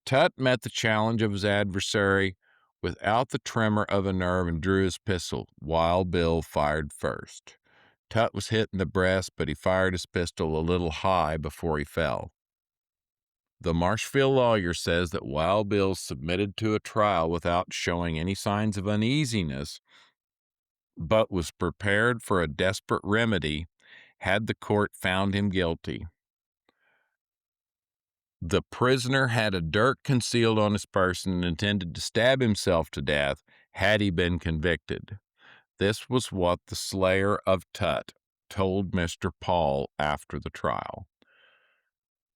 Tutt met the challenge of his adversary without the tremor of a nerve and drew his pistol. Wild Bill fired first. Tutt was hit in the breast, but he fired his pistol a little high before he fell. The Marshfield lawyer says that Wild Bill submitted to a trial without showing any signs of uneasiness, but was prepared for a desperate remedy had the court found him guilty. The prisoner had a dirk concealed on his person and intended to stab himself to death had he been convicted. This was what the slayer of Tutt told Mr. Paul after the trial.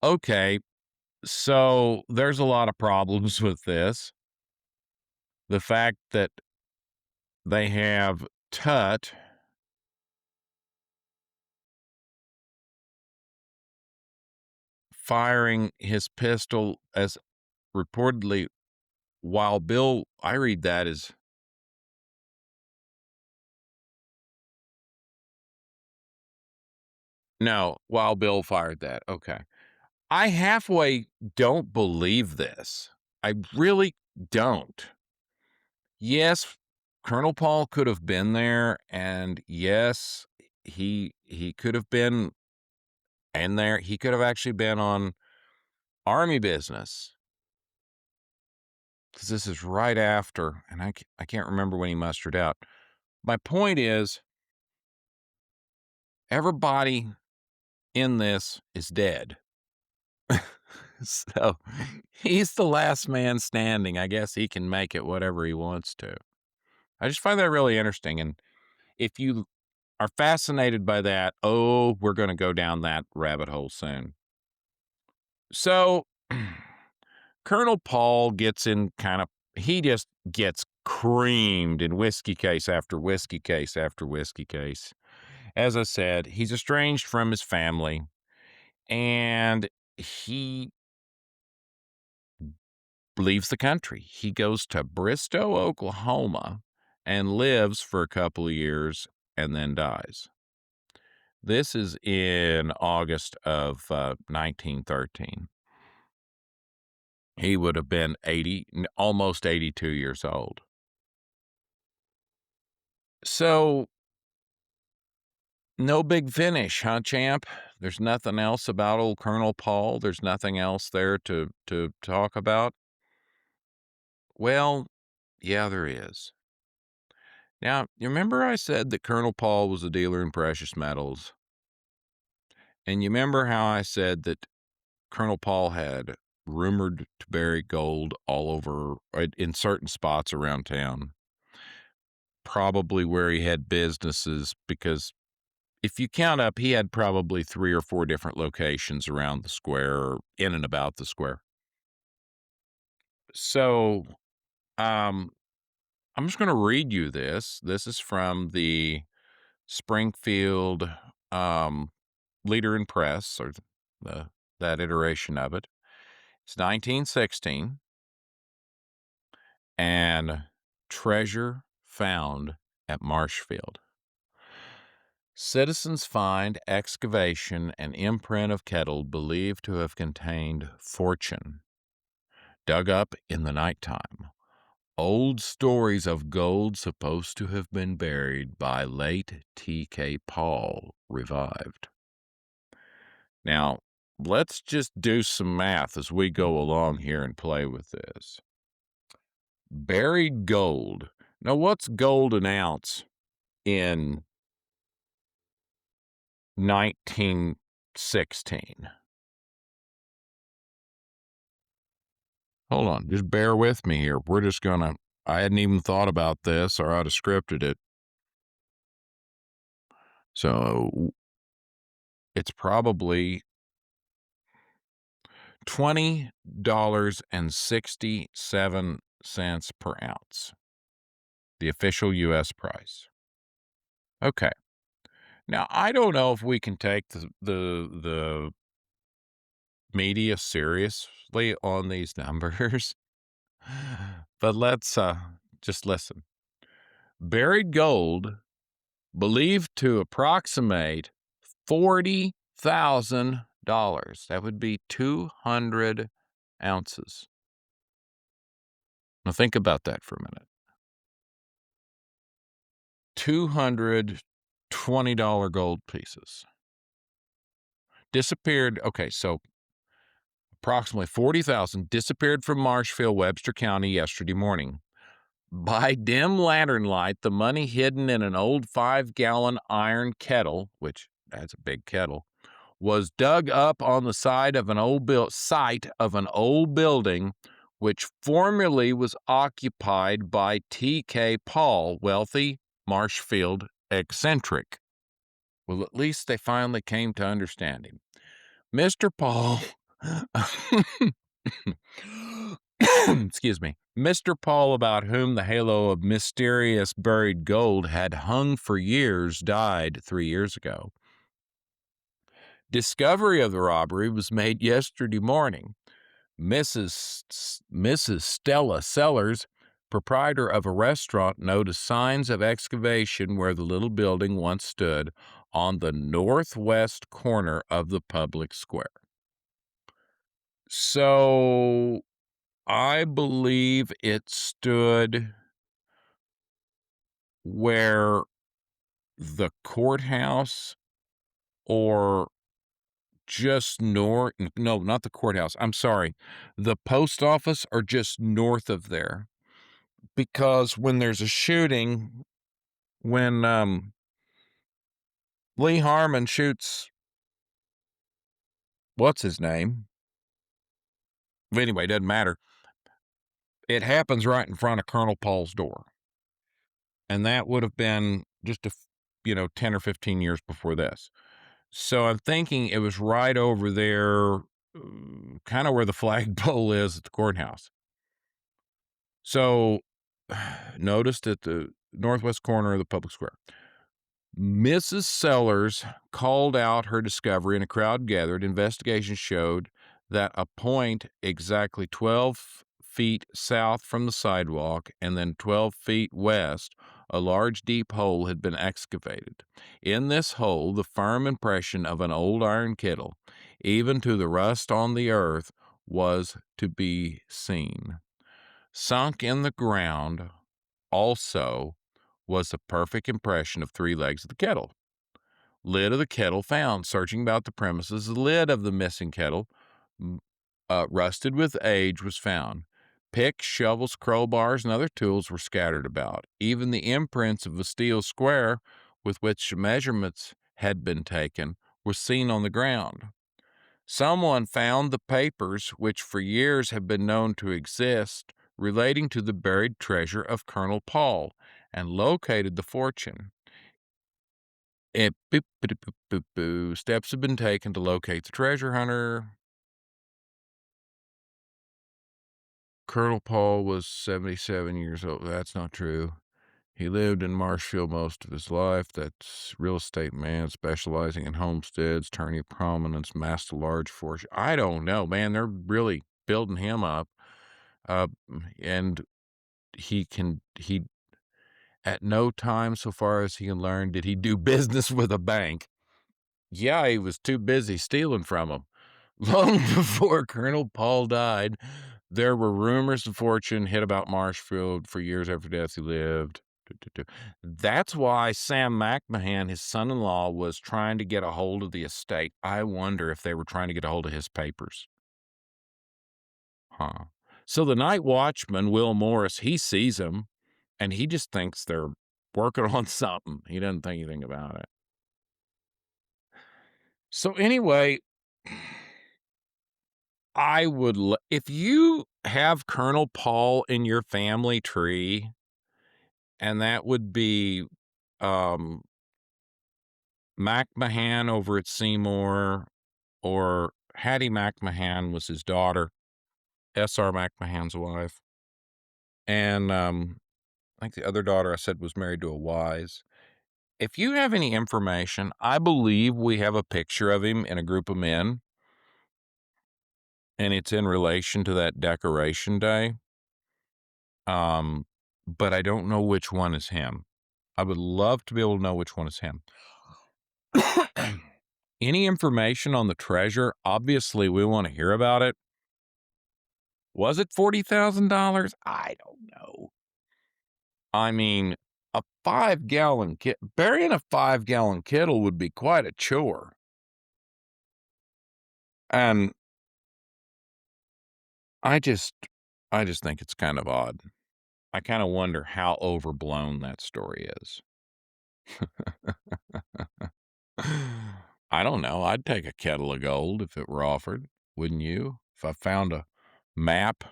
Okay, so there's a lot of problems with this. The fact that they have Tutt firing his pistol as reportedly while Bill, I read that as no, while Bill fired that. Okay. I halfway don't believe this. I really don't. Yes, Colonel Paul could have been there, and yes, he could have been in there. He could have actually been on Army business, because this is right after, and I can't remember when he mustered out. My point is, everybody in this is dead. So he's the last man standing. I guess he can make it whatever he wants to. I just find that really interesting. And if you are fascinated by that, oh, we're going to go down that rabbit hole soon. So Colonel Paul gets in he just gets creamed in whiskey case after whiskey case after whiskey case. As I said, he's estranged from his family, and he leaves the country. He goes to Bristow, Oklahoma, and lives for a couple of years and then dies. This is in August of 1913. He would have been almost 82 years old. So, no big finish, huh, champ? There's nothing else about old Colonel Paul. There's nothing else there to talk about. Well, yeah, there is. Now, you remember I said that Colonel Paul was a dealer in precious metals? And you remember how I said that Colonel Paul had rumored to bury gold all over, in certain spots around town? Probably where he had businesses, because if you count up, he had probably 3 or 4 different locations around the square or in and about the square. So, I'm just going to read you this. This is from the Springfield Leader and Press, or that iteration of it. It's 1916, and treasure found at Marshfield. Citizens find excavation and imprint of kettle believed to have contained fortune, dug up in the nighttime. Old stories of gold supposed to have been buried by late T.K. Paul revived. Now, let's just do some math as we go along here and play with this. Buried gold. Now, what's gold an ounce in 1916? Hold on, just bear with me here. I hadn't even thought about this or I'd have scripted it. So it's probably $20.67 per ounce, the official U.S. price. Okay. Now, I don't know if we can take the media seriously on these numbers, but let's just listen. Buried gold believed to approximate $40,000. That would be 200 ounces. Now think about that for a minute. $220 gold pieces disappeared. Okay, so approximately 40,000 disappeared from Marshfield, Webster County yesterday morning. By dim lantern light, the money hidden in an old 5-gallon iron kettle, which that's a big kettle, was dug up on the site of an old building which formerly was occupied by T.K. Paul, wealthy Marshfield eccentric. Well, at least they finally came to understand him. Mr. Paul, excuse me, Mr. Paul, about whom the halo of mysterious buried gold had hung for years, died 3 years ago. Discovery of the robbery was made yesterday morning. Mrs. Stella Sellers, proprietor of a restaurant, noticed signs of excavation where the little building once stood on the northwest corner of the public square. So I believe it stood where the courthouse or just north, no, not the courthouse. I'm sorry. The post office are just north of there. Because when there's a shooting, when Lee Harmon shoots, what's his name? Anyway, doesn't matter. It happens right in front of Colonel Paul's door. And that would have been just 10 or 15 years before this. So I'm thinking it was right over there, kind of where the flagpole is at the courthouse. So noticed at the northwest corner of the public square. Mrs. Sellers called out her discovery and a crowd gathered. Investigation showed that a point exactly 12 feet south from the sidewalk and then 12 feet west, a large deep hole had been excavated. In this hole, the firm impression of an old iron kettle, even to the rust on the earth, was to be seen. Sunk in the ground also was the perfect impression of 3 legs of the kettle. Lid of the kettle found. Searching about the premises, the lid of the missing kettle, rusted with age, was found. Picks, shovels, crowbars, and other tools were scattered about. Even the imprints of a steel square with which measurements had been taken were seen on the ground. Someone found the papers which for years have been known to exist relating to the buried treasure of Colonel Paul and located the fortune. Steps have been taken to locate the treasure hunter. Colonel Paul was 77 years old. That's not true. He lived in Marshfield most of his life. That's real estate man specializing in homesteads, attorney of prominence, massed a large fortune. I don't know, man. They're really building him up. And he at no time, so far as he can learn, did he do business with a bank. Yeah, he was too busy stealing from them. Long before Colonel Paul died, There were rumors of fortune hit about Marshfield for years after death he lived. Du- du- du. That's why Sam McMahon, his son-in-law, was trying to get a hold of the estate. I wonder if they were trying to get a hold of his papers. Huh. So the night watchman, Will Morris, he sees him, and he just thinks they're working on something. He doesn't think anything about it. So anyway, if you have Colonel Paul in your family tree, and that would be um, McMahon over at Seymour, or Hattie McMahon was his daughter, S.R. McMahon's wife, and I think the other daughter I said was married to a Wise. If you have any information, I believe we have a picture of him in a group of men, and it's in relation to that Decoration Day. Um, but I don't know which one is him. I would love to be able to know which one is him. Any information on the treasure? Obviously, we want to hear about it. Was it $40,000? I don't know. I mean, a 5-gallon kit, burying a 5-gallon kettle would be quite a chore. And I just I just think it's kind of odd. I kind of wonder how overblown that story is. I don't know. I'd take a kettle of gold if it were offered, wouldn't you? If I found a map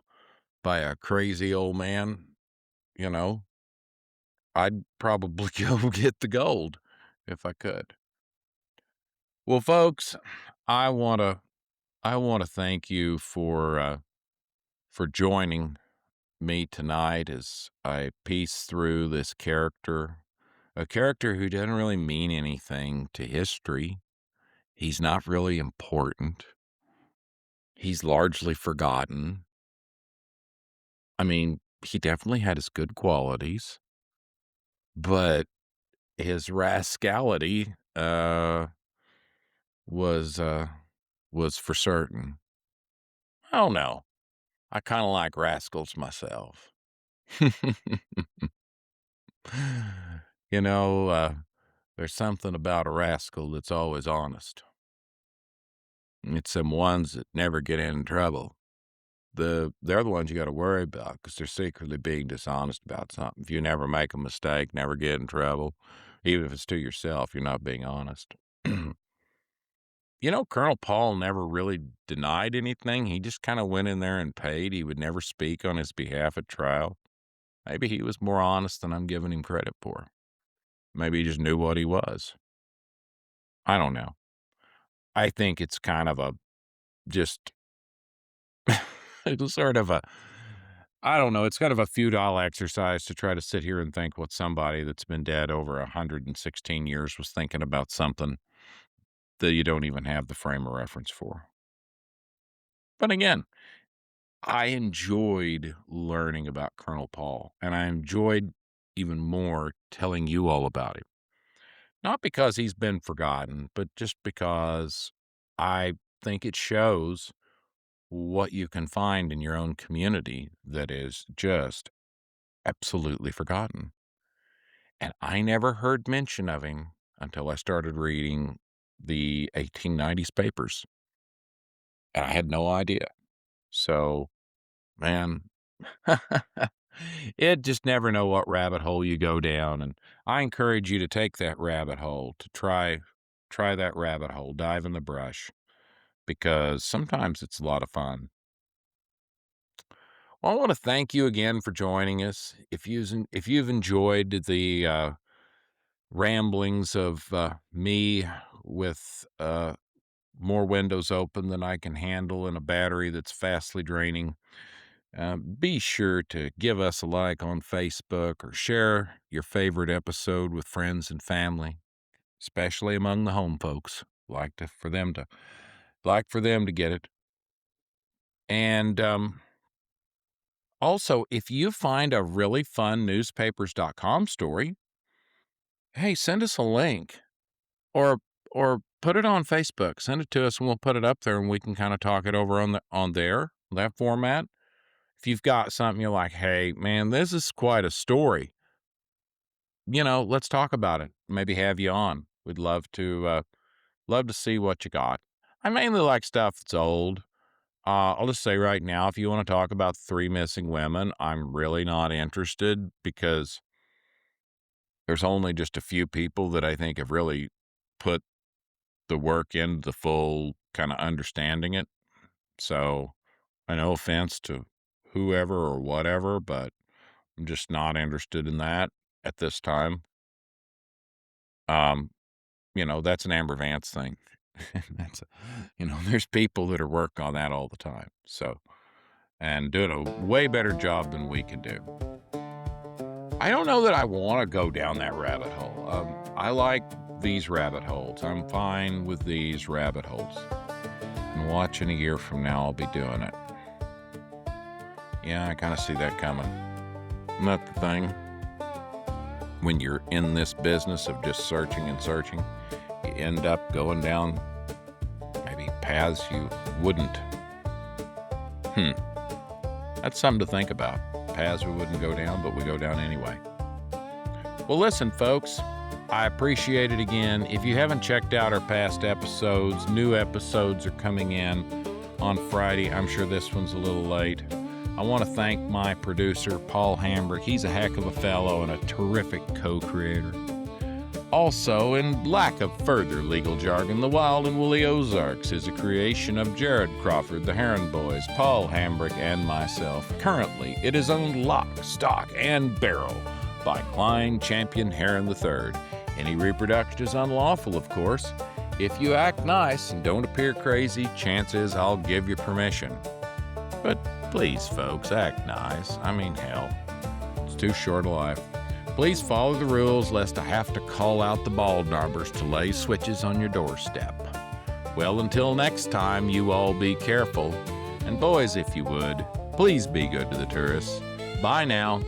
by a crazy old man, you know, I'd probably go get the gold if I could. Well, folks, I want to thank you for joining me tonight as I piece through this character, a character who doesn't really mean anything to history. He's not really important. He's largely forgotten. I mean, he definitely had his good qualities, but his rascality was was for certain. I don't know. I kind of like rascals myself. You know, there's something about a rascal that's always honest. It's them ones that never get in trouble. They're the ones you gotta worry about because 'cause they're secretly being dishonest about something. If you never make a mistake, never get in trouble, even if it's to yourself, you're not being honest. You know, Colonel Paul never really denied anything. He just kinda went in there and paid. He would never speak on his behalf at trial. Maybe he was more honest than I'm giving him credit for. Maybe he just knew what he was. I don't know. I think it's kind of a just it's sort of a I don't know, it's kind of a futile exercise to try to sit here and think what somebody that's been dead over 116 years was thinking about something that you don't even have the frame of reference for. But again, I enjoyed learning about Colonel Paul, and I enjoyed even more telling you all about him. Not because he's been forgotten, but just because I think it shows what you can find in your own community that is just absolutely forgotten. And I never heard mention of him until I started reading the 1890s papers, and I had no idea. So, man, it just never know what rabbit hole you go down, and I encourage you to take that rabbit hole, to try that rabbit hole, dive in the brush, because sometimes it's a lot of fun. Well, I want to thank you again for joining us. If you've enjoyed the ramblings of me with more windows open than I can handle and a battery that's fastly draining, be sure to give us a like on Facebook or share your favorite episode with friends and family, especially among the home folks. Like for them to get it. And also, if you find a really fun newspapers.com story, hey, send us a link or put it on Facebook. Send it to us and we'll put it up there and we can kind of talk it over on that format. if you've got something you're like, hey, man, this is quite a story, let's talk about it. Maybe have you on. We'd love to see what you got. I mainly like stuff that's old. I'll just say right now, if you want to talk about three missing women, I'm really not interested because there's only just a few people that I think have really put the work into the full kind of understanding it. So, no offense to whoever or whatever, but I'm just not interested in that at this time. Um, that's an Amber Vance thing. That's, there's people that are working on that all the time. So, and doing a way better job than we can do. I don't know that I want to go down that rabbit hole. I like these rabbit holes. I'm fine with these rabbit holes. And watching a year from now, I'll be doing it. Yeah, I kind of see that coming. Isn't that the thing? When you're in this business of just searching and searching, you end up going down maybe paths you wouldn't. That's something to think about. Paths we wouldn't go down, but we go down anyway. Well, listen, folks, I appreciate it again. If you haven't checked out our past episodes, new episodes are coming in on Friday. I'm sure this one's a little late. I want to thank my producer, Paul Hambrick. He's a heck of a fellow and a terrific co-creator. Also, in lack of further legal jargon, The Wild and Woolly Ozarks is a creation of Jared Crawford, the Heron Boys, Paul Hambrick, and myself. Currently, it is owned lock, stock, and barrel by Klein Champion Heron III. Any reproduction is unlawful, of course. If you act nice and don't appear crazy, chances I'll give you permission. But please, folks, act nice. I mean, hell, it's too short a life. Please follow the rules lest I have to call out the ball knobbers to lay switches on your doorstep. Well, until next time, you all be careful. And boys, if you would, please be good to the tourists. Bye now.